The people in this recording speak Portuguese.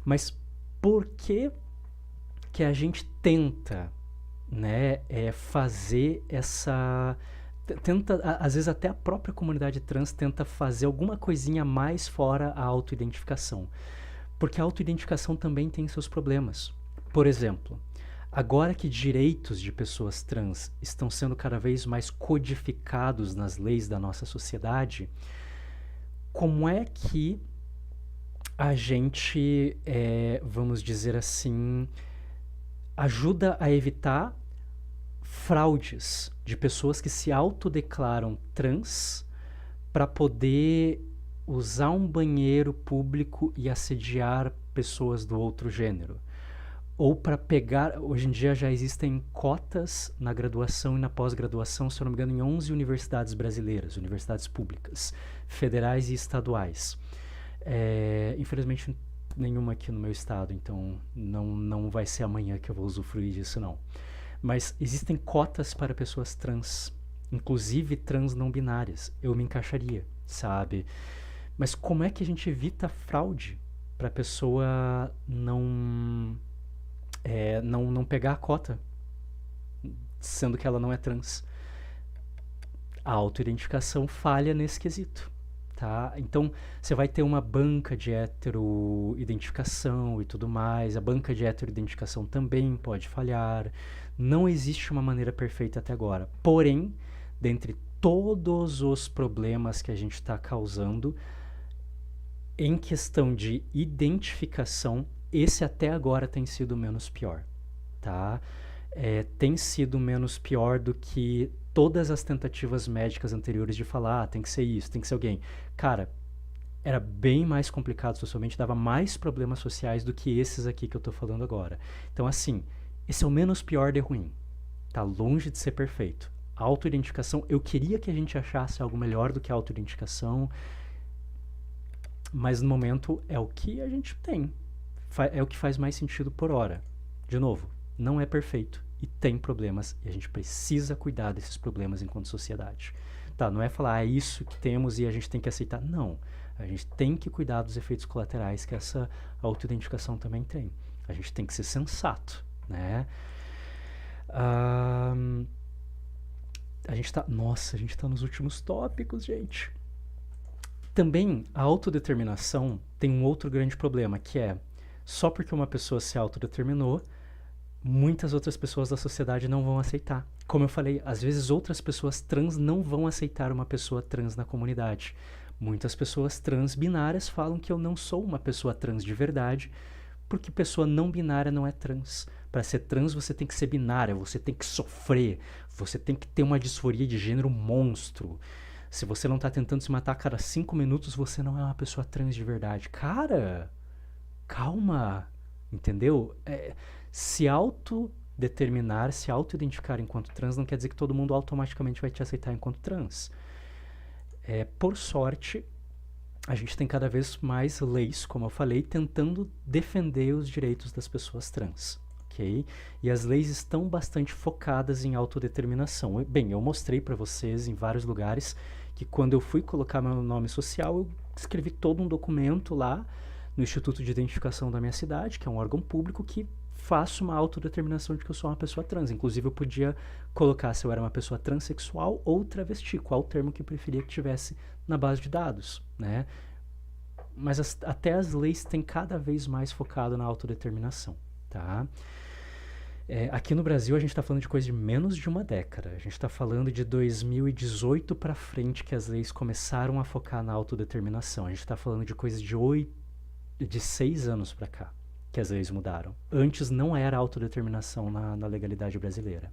Mas por que que a gente tenta, né, fazer essa... Tenta, às vezes até a própria comunidade trans tenta fazer alguma coisinha mais fora a autoidentificação. Porque a autoidentificação também tem seus problemas. Por exemplo, agora que direitos de pessoas trans estão sendo cada vez mais codificados nas leis da nossa sociedade, como é que a gente, vamos dizer assim, ajuda a evitar fraudes de pessoas que se autodeclaram trans para poder usar um banheiro público e assediar pessoas do outro gênero? Ou para pegar... Hoje em dia já existem cotas na graduação e na pós-graduação, se eu não me engano, em 11 universidades brasileiras, universidades públicas, federais e estaduais. Infelizmente, nenhuma aqui no meu estado, então não vai ser amanhã que eu vou usufruir disso, não. Mas existem cotas para pessoas trans, inclusive trans não binárias. Eu me encaixaria, sabe? Mas como é que a gente evita fraude para a pessoa não pegar a cota, sendo que ela não é trans? A autoidentificação falha nesse quesito. Tá? Então, você vai ter uma banca de heteroidentificação e tudo mais. A banca de heteroidentificação também pode falhar. Não existe uma maneira perfeita até agora. Porém, dentre todos os problemas que a gente está causando, em questão de identificação, esse até agora tem sido menos pior. Tá? Tem sido menos pior do que todas as tentativas médicas anteriores de falar, tem que ser isso, tem que ser alguém. Cara, era bem mais complicado socialmente, dava mais problemas sociais do que esses aqui que eu tô falando agora. Então, assim, esse é o menos pior de ruim. Tá longe de ser perfeito. A autoidentificação, eu queria que a gente achasse algo melhor do que a autoidentificação, mas no momento é o que a gente tem. É o que faz mais sentido por hora. De novo, não é perfeito e tem problemas e a gente precisa cuidar desses problemas enquanto sociedade. Tá, não é falar, é isso que temos e a gente tem que aceitar. Não, a gente tem que cuidar dos efeitos colaterais que essa autoidentificação também tem. A gente tem que ser sensato, né? A gente tá nos últimos tópicos, gente. Também a autodeterminação tem um outro grande problema, que é só porque uma pessoa se autodeterminou, muitas outras pessoas da sociedade não vão aceitar. Como eu falei, às vezes outras pessoas trans não vão aceitar uma pessoa trans na comunidade. Muitas pessoas trans binárias falam que eu não sou uma pessoa trans de verdade, porque pessoa não binária não é trans. Para ser trans você tem que ser binária, você tem que sofrer, você tem que ter uma disforia de gênero monstro. Se você não tá tentando se matar a cada 5 minutos, você não é uma pessoa trans de verdade. Cara, calma, entendeu? Se autodeterminar, se autoidentificar enquanto trans não quer dizer que todo mundo automaticamente vai te aceitar enquanto trans. Por sorte, a gente tem cada vez mais leis, como eu falei, tentando defender os direitos das pessoas trans. Okay? E as leis estão bastante focadas em autodeterminação. Bem, eu mostrei para vocês em vários lugares que quando eu fui colocar meu nome social, eu escrevi todo um documento lá no Instituto de Identificação da minha cidade, que é um órgão público que faço uma autodeterminação de que eu sou uma pessoa trans. Inclusive, eu podia colocar se eu era uma pessoa transexual ou travesti, qual termo que eu preferia que tivesse na base de dados, né? Mas até as leis têm cada vez mais focado na autodeterminação, tá? Aqui no Brasil, a gente está falando de coisa de menos de uma década. A gente está falando de 2018 para frente que as leis começaram a focar na autodeterminação. A gente está falando de coisa de 6 anos para cá que as leis mudaram. Antes não era autodeterminação na legalidade brasileira.